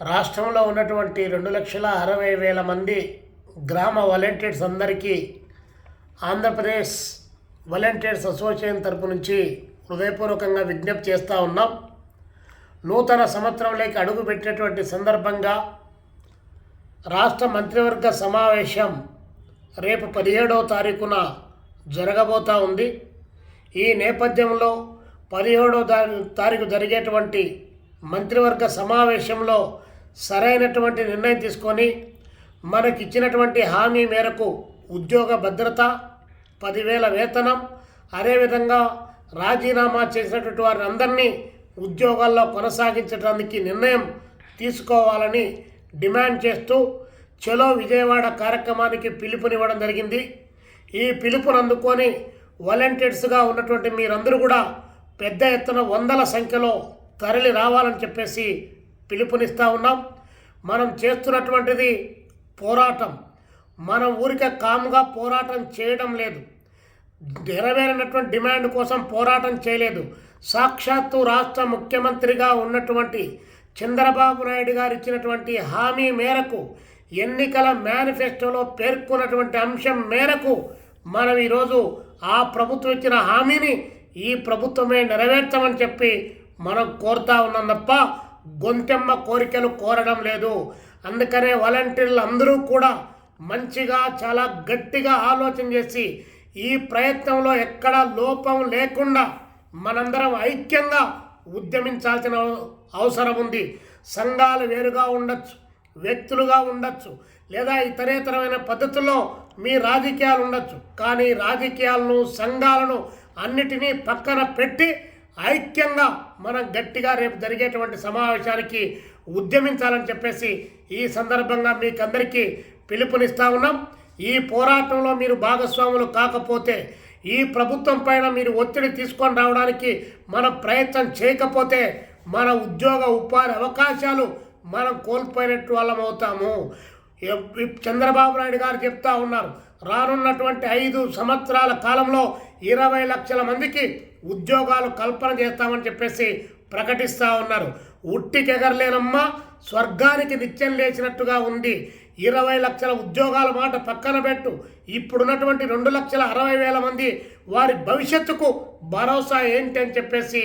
రాష్ట్రంలో ఉన్నటువంటి 2,60,000 మంది గ్రామ వాలంటీర్స్ అందరికీ ఆంధ్రప్రదేశ్ వాలంటీర్స్ అసోసియేషన్ తరపు నుంచి హృదయపూర్వకంగా విజ్ఞప్తి చేస్తూ ఉన్నాం. నూతన సంవత్సరంలోకి అడుగుపెట్టినటువంటి సందర్భంగా రాష్ట్ర మంత్రివర్గ సమావేశం రేపు 17వ తారీఖున జరగబోతూ ఉంది. ఈ నేపథ్యంలో 17వ తారీఖు జరిగేటువంటి మంత్రివర్గ సమావేశంలో సరైనటువంటి నిర్ణయం తీసుకొని మనకిచ్చినటువంటి హామీ మేరకు ఉద్యోగ భద్రత, 10,000 వేతనం, అదేవిధంగా రాజీనామా చేసినటువంటి వారిని అందరినీ ఉద్యోగాల్లో కొనసాగించడానికి నిర్ణయం తీసుకోవాలని డిమాండ్ చేస్తూ చలో విజయవాడ కార్యక్రమానికి పిలుపునివ్వడం జరిగింది. ఈ పిలుపును అందుకొని వాలంటీర్స్గా ఉన్నటువంటి మీరందరూ కూడా పెద్ద ఎత్తున వందల సంఖ్యలో తరలి రావాలని చెప్పేసి పిలుపునిస్తూ ఉన్నాం. మనం చేస్తున్నటువంటిది పోరాటం. మనం ఊరికే కామ్గా పోరాటం చేయడం లేదు, నెరవేరినటువంటి డిమాండ్ కోసం పోరాటం చేయలేదు. సాక్షాత్తు రాష్ట్ర ముఖ్యమంత్రిగా ఉన్నటువంటి చంద్రబాబు నాయుడు గారు ఇచ్చినటువంటి హామీ మేరకు, ఎన్నికల మేనిఫెస్టోలో పేర్కొన్నటువంటి అంశం మేరకు మనం ఈరోజు ఆ ప్రభుత్వం ఇచ్చిన హామీని ఈ ప్రభుత్వమే నెరవేర్చమని చెప్పి మనం కోరుతా ఉన్నాం తప్ప గొంతెమ్మ కోరికలు కోరడం లేదు. అందుకనే వాలంటీర్లు అందరూ కూడా మంచిగా చాలా గట్టిగా ఆలోచన చేసి ఈ ప్రయత్నంలో ఎక్కడా లోపం లేకుండా మనందరం ఐక్యంగా ఉద్యమించాల్సిన అవసరం ఉంది. సంఘాలు వేరుగా ఉండొచ్చు, వ్యక్తులుగా ఉండొచ్చు, లేదా ఇతరేతరమైన పద్ధతుల్లో మీ రాజకీయాలు ఉండొచ్చు. కానీ రాజకీయాలను, సంఘాలను అన్నిటినీ పక్కన పెట్టి ఐక్యంగా మనం గట్టిగా రేపు జరిగేటువంటి సమావేశానికి ఉద్యమించాలని చెప్పేసి ఈ సందర్భంగా మీకందరికీ పిలుపునిస్తూ ఉన్నాం. ఈ పోరాటంలో మీరు భాగస్వాములు కాకపోతే, ఈ ప్రభుత్వం పైన మీరు ఒత్తిడి తీసుకొని రావడానికి మన ప్రయత్నం చేయకపోతే మన ఉద్యోగ ఉపాధి అవకాశాలు మనం కోల్పోయినట్టు వాళ్ళం అవుతాము. చంద్రబాబు నాయుడు గారు చెప్తా ఉన్నారు, రానున్నటువంటి 5 సంవత్సరాల కాలంలో 20 లక్షల మందికి ఉద్యోగాలు కల్పన చేస్తామని చెప్పేసి ప్రకటిస్తూ ఉన్నారు. ఉట్టికెగరలేనమ్మా, స్వర్గానికి నిత్యం లేచినట్టుగా ఉంది. 20 లక్షల ఉద్యోగాల మాట పక్కన పెట్టు, ఇప్పుడున్నటువంటి 2,60,000 మంది వారి భవిష్యత్తుకు భరోసా ఏంటి అని చెప్పేసి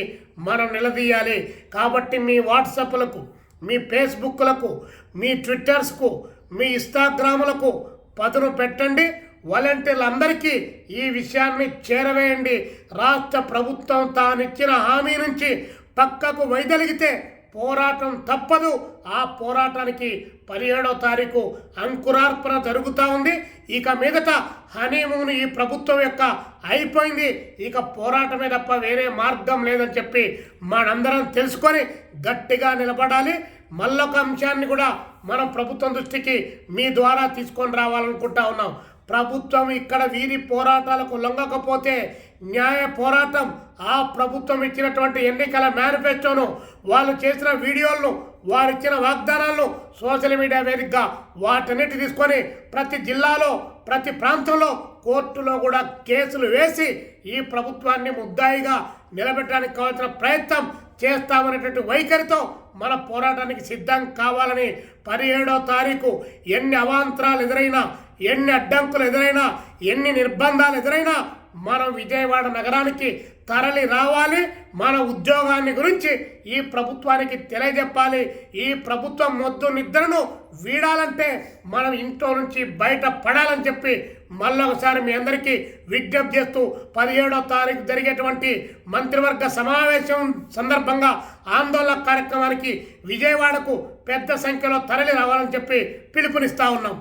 మనం నిలదీయాలి. కాబట్టి మీ వాట్సాప్లకు, మీ ఫేస్బుక్లకు, మీ ట్విట్టర్స్కు, మీ ఇన్స్టాగ్రాములకు పదును పెట్టండి. వాలంటీర్లందరికీ ఈ విషయాన్ని చేరవేయండి. రాష్ట్ర ప్రభుత్వం తానిచ్చిన హామీ నుంచి పక్కకు వైదొలిగితే పోరాటం తప్పదు. ఆ పోరాటానికి 17వ తారీఖు అంకురార్పణ జరుగుతూ ఉంది. ఇక మీదట హనీమూన్ ఈ ప్రభుత్వం యొక్క అయిపోయింది. ఇక పోరాటమే తప్ప వేరే మార్గం లేదని చెప్పి మనందరం తెలుసుకొని గట్టిగా నిలబడాలి. మళ్ళొక అంశాన్ని కూడా మనం ప్రభుత్వం దృష్టికి మీ ద్వారా తీసుకొని రావాలనుకుంటా ఉన్నాం. ప్రభుత్వం ఇక్కడ వీరి పోరాటాలకు లొంగకపోతే న్యాయ పోరాటం, ఆ ప్రభుత్వం ఇచ్చినటువంటి ఎన్నికల మేనిఫెస్టోను, వాళ్ళు చేసిన వీడియోలను, వారు ఇచ్చిన వాగ్దానాలను సోషల్ మీడియా వేదికగా వాటన్నిటి తీసుకొని ప్రతి జిల్లాలో, ప్రతి ప్రాంతంలో కోర్టులో కూడా కేసులు వేసి ఈ ప్రభుత్వాన్ని ముద్దాయిగా నిలబెట్టడానికి కావాల్సిన ప్రయత్నం చేస్తామనేటువంటి వైఖరితో మన పోరాటానికి సిద్ధం కావాలని 17వ తారీఖు ఎన్ని అవాంతరాలు ఎదురైనా, ఎన్ని అడ్డంకులు ఎదురైనా, ఎన్ని నిర్బంధాలు ఎదురైనా మనం విజయవాడ నగరానికి తరలి రావాలి. మన ఉద్యోగాన్ని గురించి ఈ ప్రభుత్వానికి తెలియజెప్పాలి. ఈ ప్రభుత్వం మొద్దు నిద్రను వీడాలంటే మనం ఇంట్లో నుంచి బయట పడాలని చెప్పి మళ్ళొకసారి మీ అందరికీ విజ్ఞప్తి చేస్తూ 17వ తారీఖు జరిగేటువంటి మంత్రివర్గ సమావేశం సందర్భంగా ఆందోళన కార్యక్రమానికి విజయవాడకు పెద్ద సంఖ్యలో తరలి రావాలని చెప్పి పిలుపునిస్తూ ఉన్నాం.